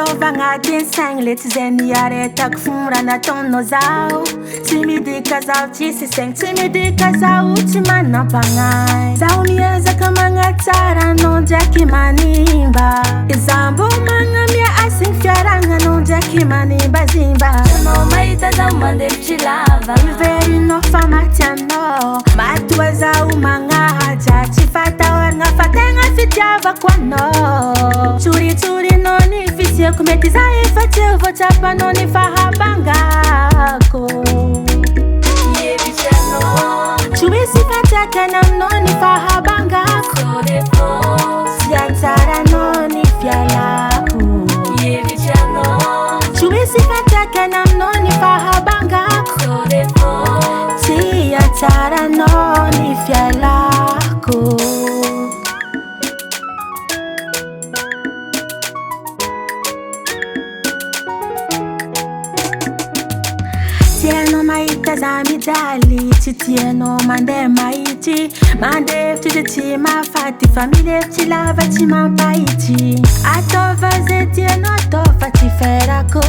Ataovagna dessin lety zay niaretako fomba nataonao zao. Tsy midika zaho tsisy saigny, tsy midika zaho tsy manam-pagnahy. Zaho miezaka magnatsara anao ndraiky manimba. Izaho mbo magnamia asigny fiaragna anao ndraiky manimbazimba. Anao mahita zaho mandefitry lava, iverinao fa maty anao. Matoa zaho magnaja, tsy fatahoragna fa tegna fitiavako anao. Tsoritsorinao ny fisiako mety za efa tsy voatsapanao ny fahabangako. hevitry anao Tsy misy fatsakana aminao ny fahabangako. Sy antsaranao ny fialako. hevitry anao Tsy misy fatsakana aminao ny fahabangako. Sy antsaranao ny fialako. Tianao mahita za mijaly, tsy tianao mandeha mahitsy. Mandefitry de tsy mahafaty, fa milefitry lava tsy mampahitsy. Ataova zay tianao atao fa tsy ferako.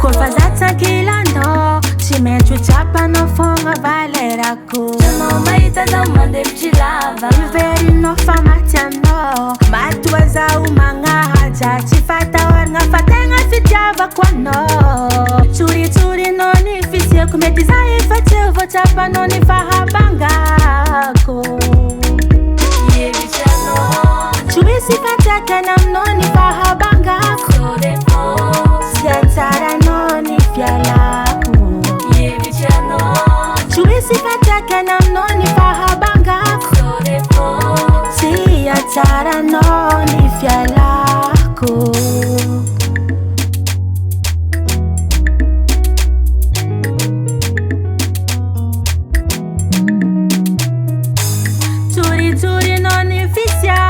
Koa fa za tsankilanao, tsy maintsy ho tsapanao fogna valerako. Anao mahita zaho mandefitry lava, iverinao fa maty anao. Matoa zaho magnaja, tsy fatahoragna fa tegna fitiavako anao. Tsoritsorinao ny fisiako mety za efa tsy voatsapanao ny fahabangako. hevitry anao Tsy misy fatsakana aminao ny fahabangako. Sy antsaranao ny fialako. hevitry anao Tsy misy fatsakana aminao ny fahabangako. Sy antsaranao ny fialako. Tsoritsorinao ny fisiako